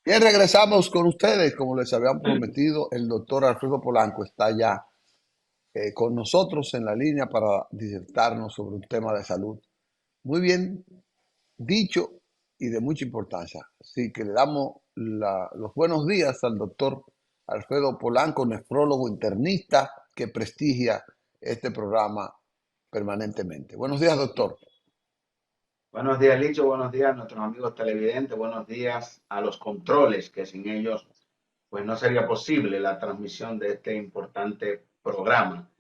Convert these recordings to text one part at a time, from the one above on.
Bien, regresamos con ustedes. Como les habían prometido, el doctor Alfredo Polanco está ya con nosotros en la línea para disertarnos sobre un tema de salud. Muy bien dicho y de mucha importancia. Así que le damos los buenos días al doctor Alfredo Polanco, nefrólogo internista que prestigia este programa permanentemente. Buenos días, doctor. Buenos días, Licho. Buenos días a nuestros amigos televidentes. Buenos días a los controles, que sin ellos, pues no sería posible la transmisión de este importante programa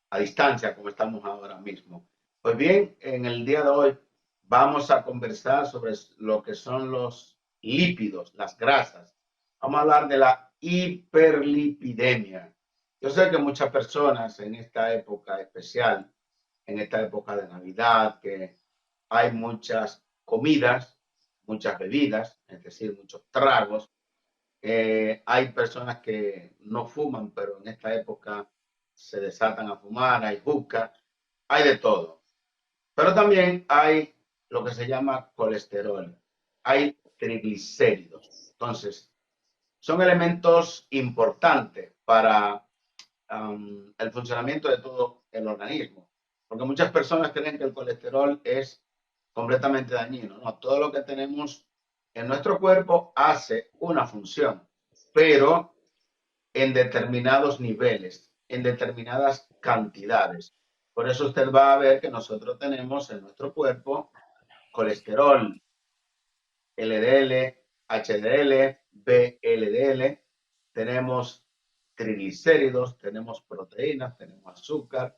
a distancia, como estamos ahora mismo. Pues bien, en el día de hoy vamos a conversar sobre lo que son los lípidos, las grasas. Vamos a hablar de la hiperlipidemia. Yo sé que muchas personas en esta época especial, en esta época de Navidad, que hay muchas comidas, muchas bebidas, es decir, muchos tragos. Hay personas que no fuman, pero en esta época se desatan a fumar, hay juca, hay de todo. Pero también hay lo que se llama colesterol, hay triglicéridos. Entonces, son elementos importantes para el funcionamiento de todo el organismo. Porque muchas personas creen que el colesterol es completamente dañino. No, todo lo que tenemos en nuestro cuerpo hace una función, pero en determinados niveles, en determinadas cantidades. Por eso usted va a ver que nosotros tenemos en nuestro cuerpo colesterol, LDL, HDL, VLDL, tenemos triglicéridos, tenemos proteínas, tenemos azúcar,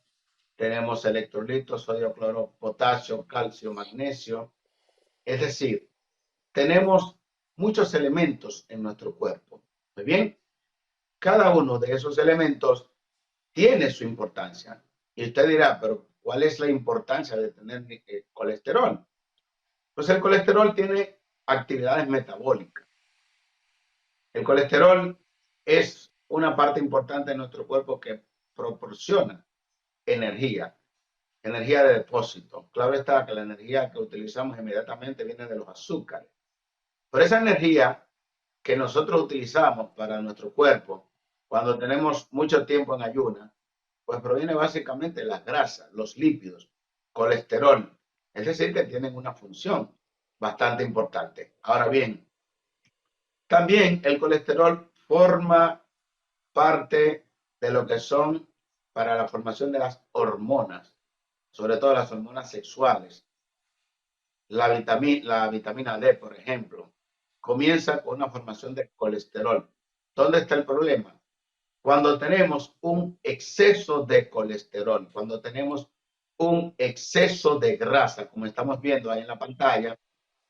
tenemos electrolitos, sodio, cloro, potasio, calcio, magnesio. Es decir, tenemos muchos elementos en nuestro cuerpo. Muy bien, cada uno de esos elementos tiene su importancia. Y usted dirá, pero ¿cuál es la importancia de tener colesterol? Pues el colesterol tiene actividades metabólicas. El colesterol es una parte importante de nuestro cuerpo que proporciona energía, energía de depósito. Claro está que la energía que utilizamos inmediatamente viene de los azúcares. Pero esa energía que nosotros utilizamos para nuestro cuerpo, cuando tenemos mucho tiempo en ayuna, pues proviene básicamente de las grasas, los lípidos, colesterol. Es decir, que tienen una función bastante importante. Ahora bien, también el colesterol forma parte de lo que son para la formación de las hormonas, sobre todo las hormonas sexuales. La vitamina D, por ejemplo, comienza con una formación de colesterol. ¿Dónde está el problema? Cuando tenemos un exceso de colesterol, cuando tenemos un exceso de grasa, como estamos viendo ahí en la pantalla,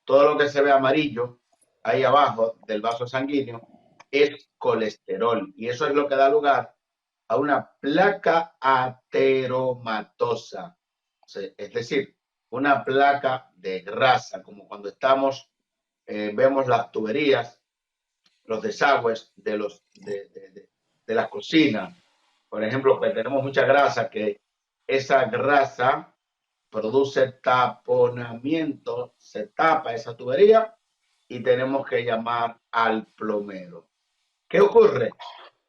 todo lo que se ve amarillo ahí abajo del vaso sanguíneo es colesterol. Y eso es lo que da lugar a una placa ateromatosa. Es decir, una placa de grasa, como cuando vemos las tuberías, los desagües de las cocinas. Por ejemplo, que tenemos mucha grasa, que esa grasa produce taponamiento, se tapa esa tubería y tenemos que llamar al plomero. ¿Qué ocurre?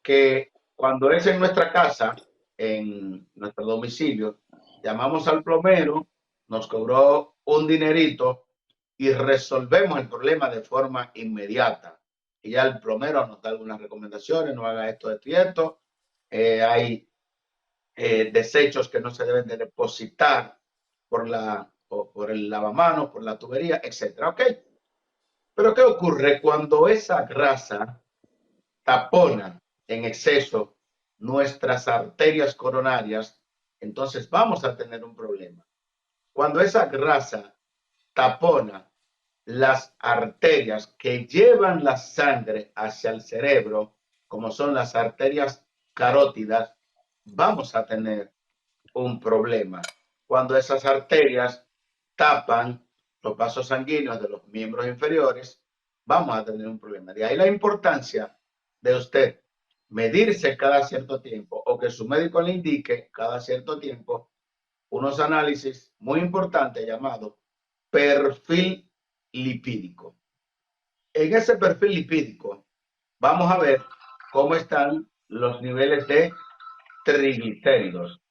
Que cuando es en nuestra casa, en nuestro domicilio, llamamos al plomero, nos cobró un dinerito y resolvemos el problema de forma inmediata. Y ya el plomero nos da algunas recomendaciones, no haga esto, esto y esto. Hay desechos que no se deben de depositar por el lavamanos, por la tubería, etcétera. ¿Ok? Pero ¿qué ocurre cuando esa grasa tapona en exceso nuestras arterias coronarias? Entonces vamos a tener un problema. Cuando esa grasa tapona las arterias que llevan la sangre hacia el cerebro, como son las arterias carótidas, vamos a tener un problema. Cuando esas arterias tapan los vasos sanguíneos de los miembros inferiores, vamos a tener un problema. De ahí la importancia de usted medirse cada cierto tiempo o que su médico le indique cada cierto tiempo unos análisis muy importantes llamados perfil lipídico. en ese perfil lipídico vamos a ver cómo están los niveles de triglicéridos.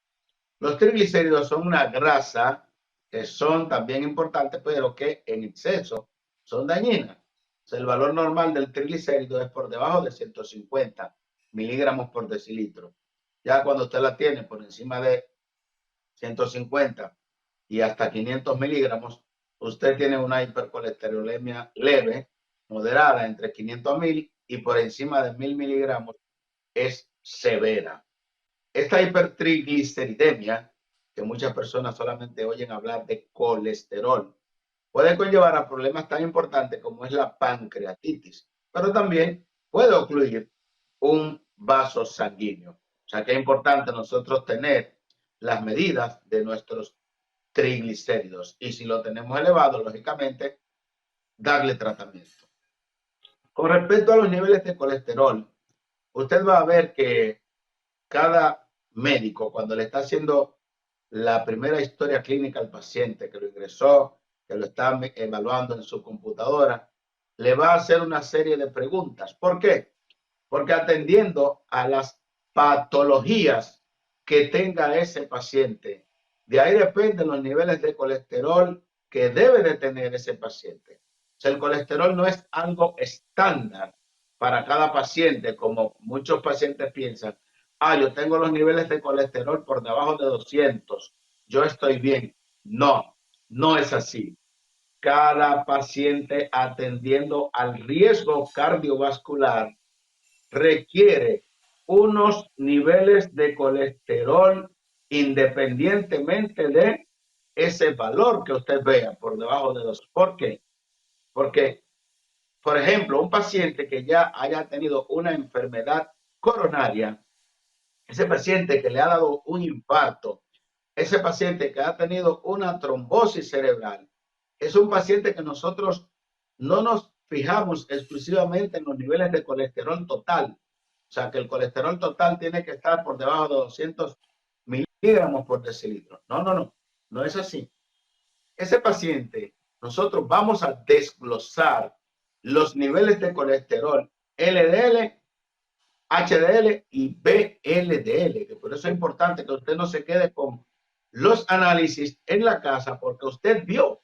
Los triglicéridos son una grasa que son también importantes, pero que en exceso son dañinas. O sea, el valor normal del triglicérido es por debajo de 150 miligramos por decilitro. Ya cuando usted la tiene por encima de 150 y hasta 500 miligramos, usted tiene una hipercolesterolemia leve, moderada, entre 500 a 1000 y por encima de 1000 miligramos es severa. Esta hipertrigliceridemia, que muchas personas solamente oyen hablar de colesterol, puede conllevar a problemas tan importantes como es la pancreatitis, pero también puede ocluir un vaso sanguíneo. O sea que es importante nosotros tener las medidas de nuestros triglicéridos y si lo tenemos elevado, lógicamente, darle tratamiento. Con respecto a los niveles de colesterol, usted va a ver que cada médico, cuando le está haciendo la primera historia clínica al paciente que lo ingresó, que lo está evaluando en su computadora, le va a hacer una serie de preguntas. ¿Por qué? Porque atendiendo a las patologías que tenga ese paciente, de ahí dependen los niveles de colesterol que debe de tener ese paciente. O sea, el colesterol no es algo estándar para cada paciente, como muchos pacientes piensan. Ah, yo tengo los niveles de colesterol por debajo de 200, yo estoy bien. No, no es así. Cada paciente atendiendo al riesgo cardiovascular requiere unos niveles de colesterol independientemente de ese valor que usted vea por debajo de 2. ¿Por qué? Porque, por ejemplo, un paciente que ya haya tenido una enfermedad coronaria, ese paciente que le ha dado un infarto, ese paciente que ha tenido una trombosis cerebral, es un paciente que nosotros no nos fijamos exclusivamente en los niveles de colesterol total. O sea, que el colesterol total tiene que estar por debajo de 200 miligramos por decilitro. No, no, no, no es así. Ese paciente, nosotros vamos a desglosar los niveles de colesterol LDL, HDL y VLDL, que por eso es importante que usted no se quede con los análisis en la casa, porque usted vio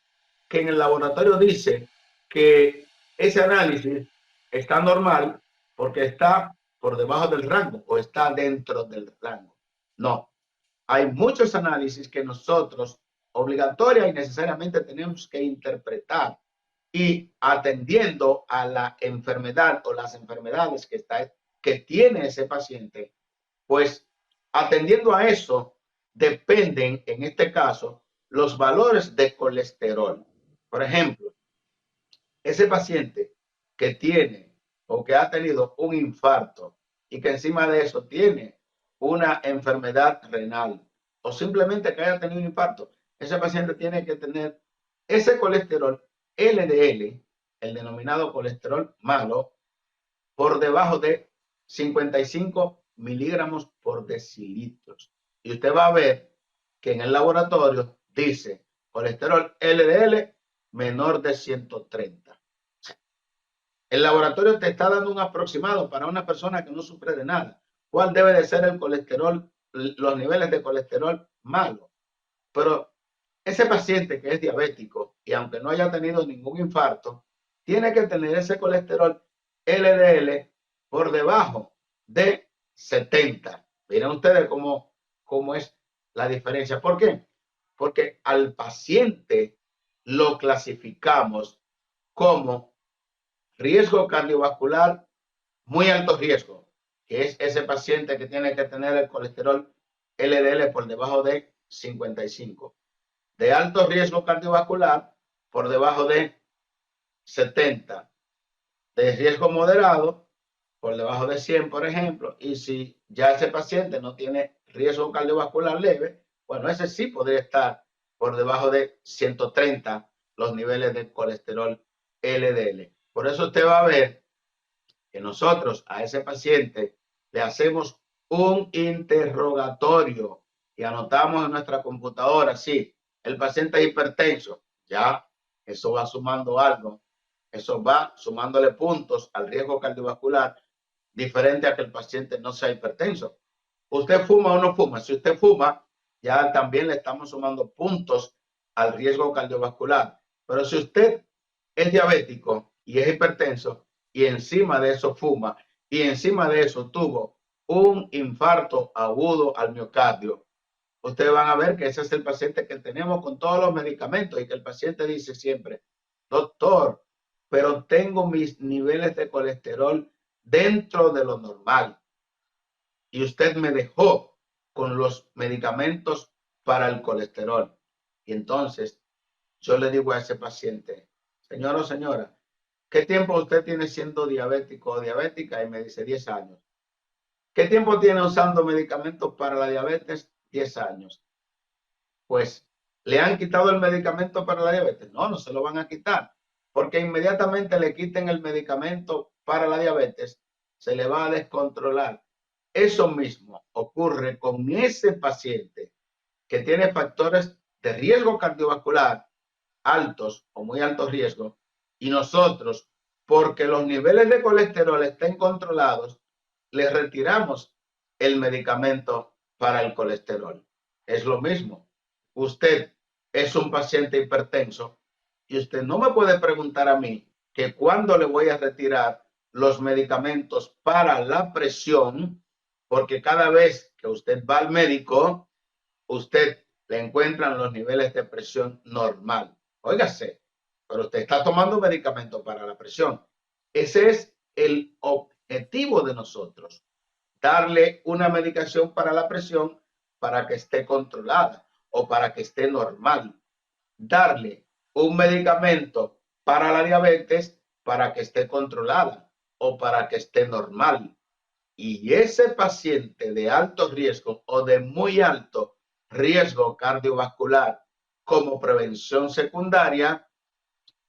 que en el laboratorio dice que ese análisis está normal porque está por debajo del rango o está dentro del rango. No, hay muchos análisis que nosotros obligatoria y necesariamente tenemos que interpretar y atendiendo a la enfermedad o las enfermedades que tiene ese paciente, pues atendiendo a eso dependen, en este caso, los valores de colesterol. Por ejemplo, ese paciente que tiene o que ha tenido un infarto y que encima de eso tiene una enfermedad renal o simplemente que haya tenido un infarto, ese paciente tiene que tener ese colesterol LDL, el denominado colesterol malo, por debajo de 55 miligramos por decilitro. Y usted va a ver que en el laboratorio dice colesterol LDL menor de 130. El laboratorio te está dando un aproximado para una persona que no sufre de nada. ¿Cuál debe de ser el colesterol, los niveles de colesterol malo? Pero ese paciente que es diabético y aunque no haya tenido ningún infarto, tiene que tener ese colesterol LDL por debajo de 70. Miren ustedes cómo es la diferencia. ¿Por qué? Porque al paciente lo clasificamos como riesgo cardiovascular, muy alto riesgo, que es ese paciente que tiene que tener el colesterol LDL por debajo de 55. De alto riesgo cardiovascular por debajo de 70. De riesgo moderado por debajo de 100, por ejemplo. Y si ya ese paciente no tiene riesgo cardiovascular leve, bueno, ese sí podría estar por debajo de 130 los niveles de colesterol LDL. Por eso usted va a ver que nosotros a ese paciente le hacemos un interrogatorio y anotamos en nuestra computadora, sí, el paciente es hipertenso, ya, eso va sumando algo. Eso va sumándole puntos al riesgo cardiovascular, diferente a que el paciente no sea hipertenso. ¿Usted fuma o no fuma? Si usted fuma, ya también le estamos sumando puntos al riesgo cardiovascular. Pero si usted es diabético y es hipertenso y encima de eso fuma y encima de eso tuvo un infarto agudo al miocardio, ustedes van a ver que ese es el paciente que tenemos con todos los medicamentos y que el paciente dice siempre, doctor, pero tengo mis niveles de colesterol dentro de lo normal y usted me dejó con los medicamentos para el colesterol. Y entonces yo le digo a ese paciente, señor o señora, ¿qué tiempo usted tiene siendo diabético o diabética? Y me dice 10 años. ¿Qué tiempo tiene usando medicamentos para la diabetes? 10 años. Pues, ¿le han quitado el medicamento para la diabetes? No, no se lo van a quitar, porque inmediatamente le quiten el medicamento para la diabetes, se le va a descontrolar. Eso mismo ocurre con ese paciente que tiene factores de riesgo cardiovascular altos o muy alto riesgo, y nosotros, porque los niveles de colesterol estén controlados, le retiramos el medicamento para el colesterol. Es lo mismo. Usted es un paciente hipertenso y usted no me puede preguntar a mí que cuándo le voy a retirar los medicamentos para la presión, porque cada vez que usted va al médico, usted le encuentran los niveles de presión normal. Óigase, pero usted está tomando medicamento para la presión. Ese es el objetivo de nosotros, darle una medicación para la presión para que esté controlada o para que esté normal. Darle un medicamento para la diabetes para que esté controlada o para que esté normal. Y ese paciente de alto riesgo o de muy alto riesgo cardiovascular como prevención secundaria,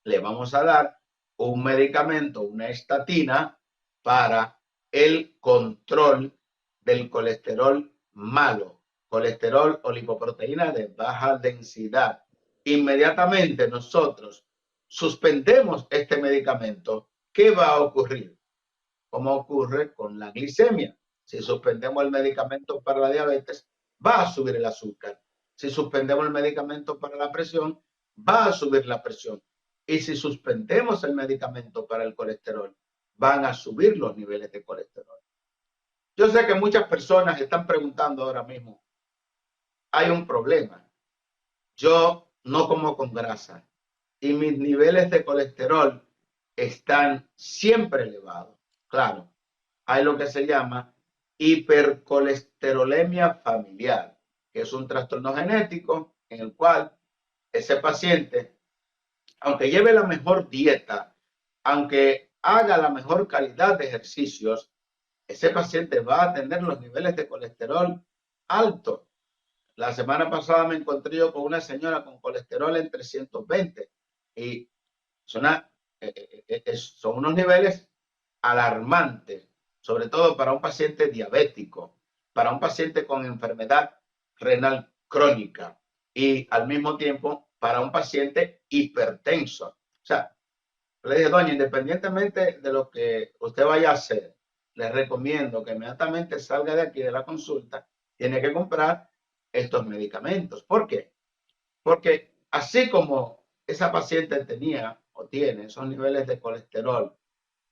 le vamos a dar un medicamento, una estatina, para el control del colesterol malo, colesterol o lipoproteína de baja densidad. Inmediatamente nosotros suspendemos este medicamento, ¿qué va a ocurrir? Como ocurre con la glicemia. Si suspendemos el medicamento para la diabetes, va a subir el azúcar. Si suspendemos el medicamento para la presión, va a subir la presión. Y si suspendemos el medicamento para el colesterol, van a subir los niveles de colesterol. Yo sé que muchas personas están preguntando ahora mismo, hay un problema. Yo no como con grasa y mis niveles de colesterol están siempre elevados. Claro, hay lo que se llama hipercolesterolemia familiar, que es un trastorno genético en el cual ese paciente, aunque lleve la mejor dieta, aunque haga la mejor calidad de ejercicios, ese paciente va a tener los niveles de colesterol altos. La semana pasada me encontré yo con una señora con colesterol en 320 y son, son unos niveles alarmantes, sobre todo para un paciente diabético, para un paciente con enfermedad renal crónica y al mismo tiempo para un paciente hipertenso. O sea, le dije, doña, independientemente de lo que usted vaya a hacer, le recomiendo que inmediatamente salga de aquí de la consulta, tiene que comprar estos medicamentos. ¿Por qué? Porque así como esa paciente tenía o tiene esos niveles de colesterol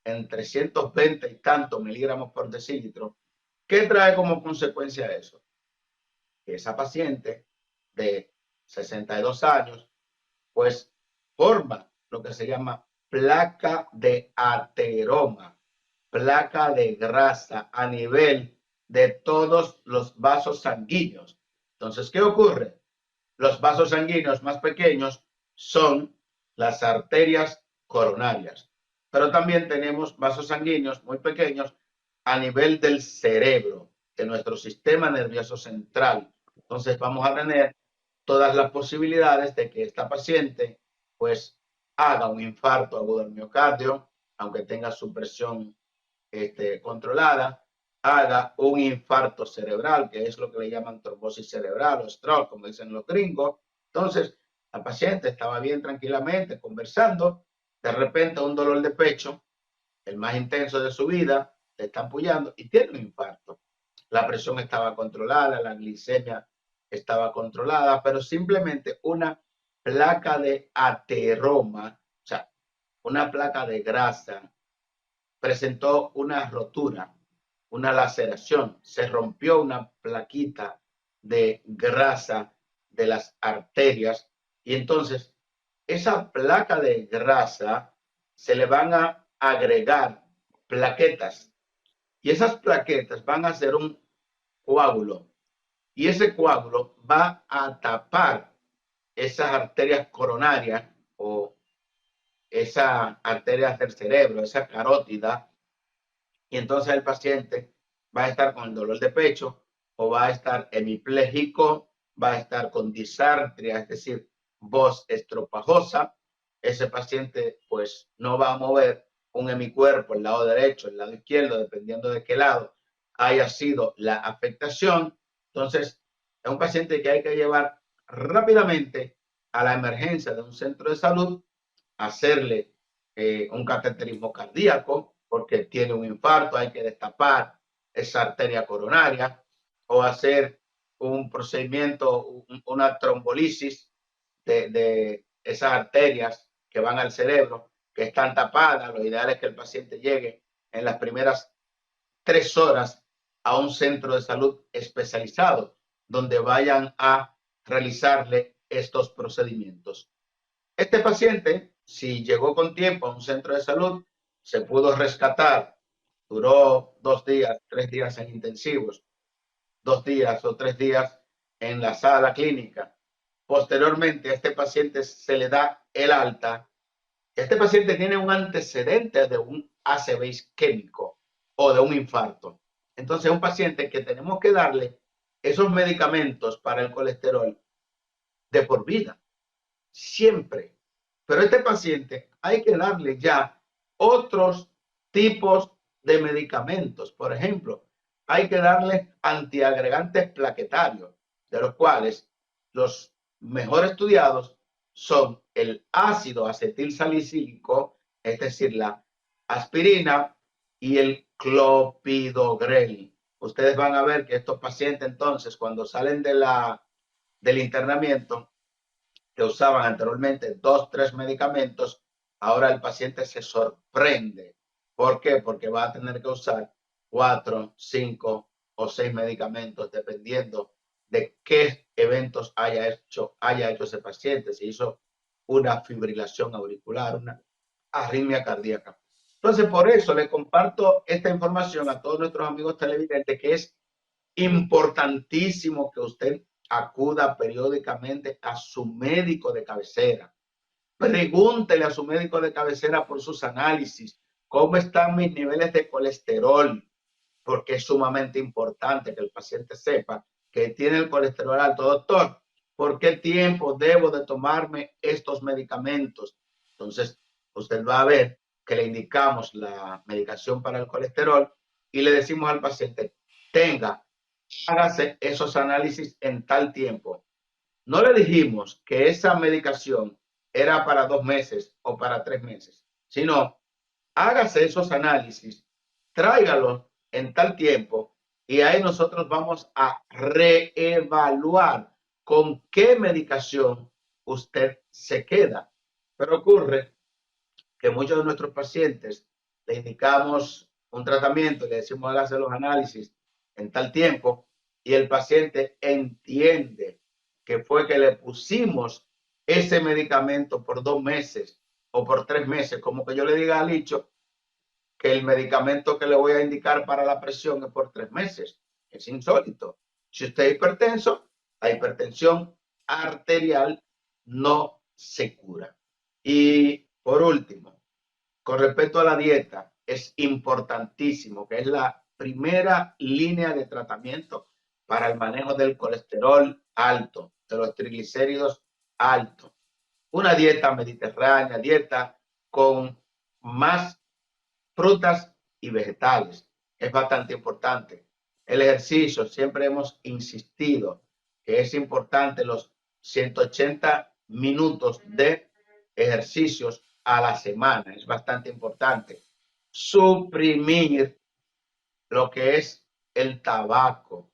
en 320 y tantos miligramos por decilitro, ¿qué trae como consecuencia eso? Que esa paciente de 62 años, pues forma lo que se llama placa de ateroma, placa de grasa a nivel de todos los vasos sanguíneos. Entonces, ¿qué ocurre? Los vasos sanguíneos más pequeños son las arterias coronarias, pero también tenemos vasos sanguíneos muy pequeños a nivel del cerebro, de nuestro sistema nervioso central. Entonces vamos a tener todas las posibilidades de que esta paciente pues haga un infarto agudo al miocardio, aunque tenga su presión controlada, haga un infarto cerebral, que es lo que le llaman trombosis cerebral o stroke, como dicen los gringos. Entonces, la paciente estaba bien tranquilamente conversando De repente un dolor de pecho, el más intenso de su vida, le está ampullando y tiene un infarto. La presión estaba controlada, la glicemia estaba controlada, pero simplemente una placa de ateroma, o sea, una placa de grasa, presentó una rotura, una laceración, se rompió una plaquita de grasa de las arterias y entonces esa placa de grasa se le van a agregar plaquetas y esas plaquetas van a ser un coágulo y ese coágulo va a tapar esas arterias coronarias o esas arterias del cerebro, esa carótida, y entonces el paciente va a estar con el dolor de pecho o va a estar hemipléjico, va a estar con disartria, es decir, voz estropajosa. Ese paciente pues no va a mover un hemicuerpo, el lado derecho, el lado izquierdo, dependiendo de qué lado haya sido la afectación. Entonces, es un paciente que hay que llevar rápidamente a la emergencia de un centro de salud, hacerle un cateterismo cardíaco, porque tiene un infarto, hay que destapar esa arteria coronaria, o hacer un procedimiento, una trombolisis de esas arterias que van al cerebro, que están tapadas. Lo ideal es que el paciente llegue en las primeras 3 horas a un centro de salud especializado, donde vayan a realizarle estos procedimientos. Este paciente, si llegó con tiempo a un centro de salud, se pudo rescatar, duró 2 días, 3 días en intensivos, 2 días o 3 días en la sala clínica. Posteriormente, a este paciente se le da el alta. Este paciente tiene un antecedente de un ACV isquémico o de un infarto. Entonces, es un paciente que tenemos que darle esos medicamentos para el colesterol de por vida, siempre. Pero a este paciente hay que darle ya otros tipos de medicamentos. Por ejemplo, hay que darle antiagregantes plaquetarios, de los cuales los mejor estudiados son el ácido acetilsalicílico, es decir, la aspirina, y el clopidogrel. Ustedes van a ver que estos pacientes entonces, cuando salen del internamiento, que usaban anteriormente 2, 3 medicamentos, ahora el paciente se sorprende. ¿Por qué? Porque va a tener que usar 4, 5 o 6 medicamentos dependiendo de qué eventos haya hecho ese paciente. Si hizo una fibrilación auricular, una arritmia cardíaca. Entonces, por eso le comparto esta información a todos nuestros amigos televidentes, que es importantísimo que usted acuda periódicamente a su médico de cabecera. Pregúntele a su médico de cabecera por sus análisis, cómo están mis niveles de colesterol, porque es sumamente importante que el paciente sepa que tiene el colesterol alto. Doctor, ¿por qué tiempo debo de tomarme estos medicamentos? Entonces, usted va a ver que le indicamos la medicación para el colesterol y le decimos al paciente, hágase esos análisis en tal tiempo. No le dijimos que esa medicación era para 2 meses o para 3 meses, sino hágase esos análisis, tráigalos en tal tiempo y ahí nosotros vamos a reevaluar con qué medicación usted se queda. Pero ocurre que muchos de nuestros pacientes le indicamos un tratamiento, le decimos hágase los análisis en tal tiempo y el paciente entiende que fue que le pusimos ese medicamento por 2 meses o por 3 meses, como que yo le diga al Licho que el medicamento que le voy a indicar para la presión es por 3 meses. Es insólito. Si usted es hipertenso, la hipertensión arterial no se cura. Y por último, con respecto a la dieta, es importantísimo, que es la primera línea de tratamiento para el manejo del colesterol alto, de los triglicéridos altos. Una dieta mediterránea, dieta con más frutas y vegetales. Es bastante importante. El ejercicio, siempre hemos insistido que es importante los 180 minutos de ejercicios a la semana. Es bastante importante. Suprimir lo que es el tabaco.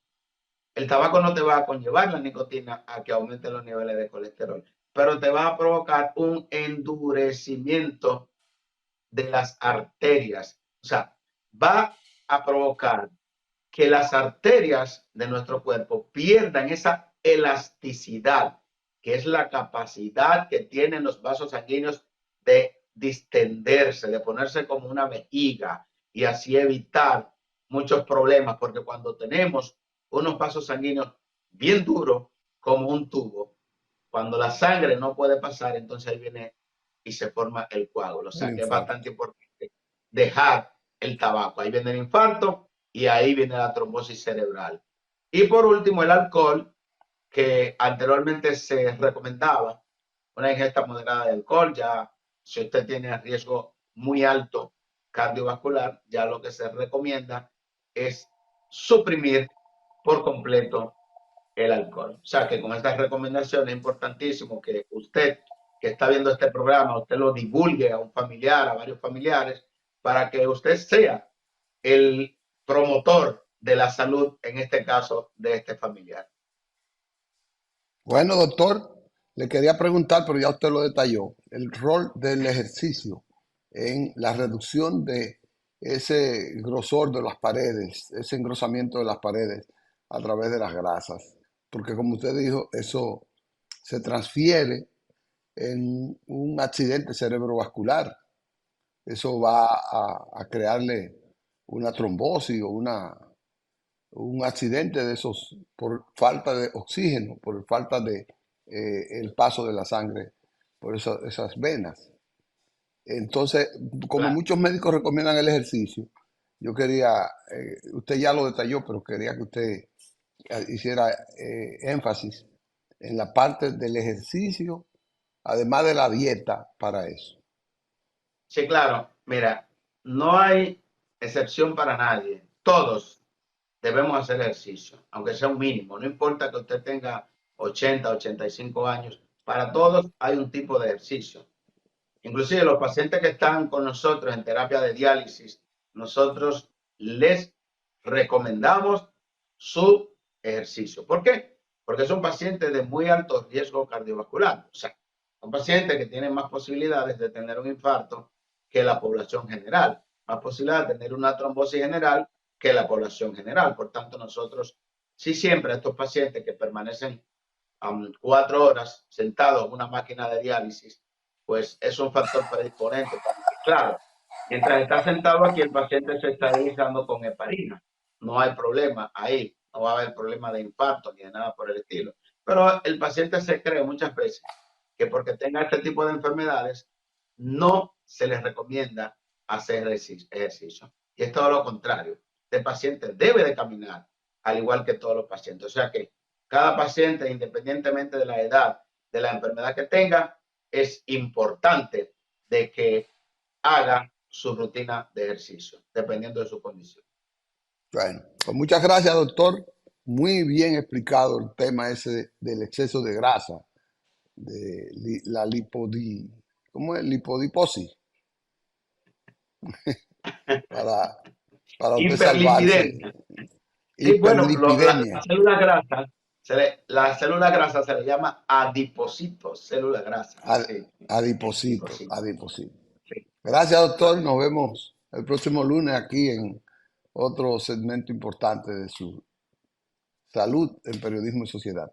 El tabaco no te va a conllevar la nicotina a que aumente los niveles de colesterol, pero te va a provocar un endurecimiento de las arterias. O sea, va a provocar que las arterias de nuestro cuerpo pierdan esa elasticidad, que es la capacidad que tienen los vasos sanguíneos de distenderse, de ponerse como una vejiga y así evitar muchos problemas, porque cuando tenemos unos vasos sanguíneos bien duros como un tubo, cuando la sangre no puede pasar, entonces ahí viene y se forma el coágulo. O El sea que es infarto. bastante importante dejar el tabaco. Ahí viene el infarto y ahí viene la trombosis cerebral. Y por último, el alcohol, que anteriormente se recomendaba una ingesta moderada de alcohol. Ya si usted tiene riesgo muy alto cardiovascular, ya lo que se recomienda es suprimir por completo el alcohol. O sea que con estas recomendaciones es importantísimo que usted que está viendo este programa, usted lo divulgue a un familiar, a varios familiares, para que usted sea el promotor de la salud, en este caso, de este familiar. Bueno, doctor, le quería preguntar, pero ya usted lo detalló, el rol del ejercicio en la reducción de ese grosor de las paredes, ese engrosamiento de las paredes a través de las grasas. Porque como usted dijo, eso se transfiere en un accidente cerebrovascular. Eso va a crearle una trombosis o un accidente de esos por falta de oxígeno, por falta de el paso de la sangre por esas venas. Entonces, como Claro. muchos médicos recomiendan el ejercicio, yo quería, usted ya lo detalló, pero quería que usted hiciera énfasis en la parte del ejercicio, además de la dieta para eso. Sí, claro. Mira, no hay excepción para nadie. Todos debemos hacer ejercicio, aunque sea un mínimo. No importa que usted tenga 80, 85 años. Para todos hay un tipo de ejercicio. Inclusive los pacientes que están con nosotros en terapia de diálisis, nosotros les recomendamos su ejercicio. ¿Por qué? Porque son pacientes de muy alto riesgo cardiovascular. O sea, son pacientes que tienen más posibilidades de tener un infarto que la población general, más posibilidades de tener una trombosis general que la población general. Por tanto, nosotros sí siempre a estos pacientes que permanecen 4 horas sentados en una máquina de diálisis, pues es un factor predisponente para que, claro, mientras está sentado aquí, el paciente se está deslizando con heparina. No hay problema ahí, no va a haber problema de infarto ni de nada por el estilo. Pero el paciente se cree muchas veces que porque tenga este tipo de enfermedades, no se les recomienda hacer ejercicio. Y es todo lo contrario. El paciente debe de caminar, al igual que todos los pacientes. O sea que cada paciente, independientemente de la edad, de la enfermedad que tenga, es importante de que haga su rutina de ejercicio, dependiendo de su condición. Bueno, pues muchas gracias, doctor. Muy bien explicado el tema ese del exceso de grasa, de la ¿cómo es? Lipodiposis, para, para usted salvarse. Hiperlipidemia. Sí, bueno, Hiperlipidemia, la célula grasa se le llama adipocitos, célula grasa. ad- Sí, adiposito, adipocitos. adiposito. Sí, Gracias, doctor. correcto. Nos vemos el próximo lunes aquí en otro segmento importante de su salud en periodismo y sociedad.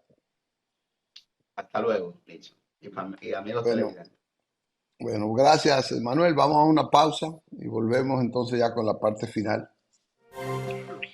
Hasta luego, Licho. Y amigos Bueno, televidentes. bueno, gracias, Manuel. Vamos a una pausa y volvemos entonces ya con la parte final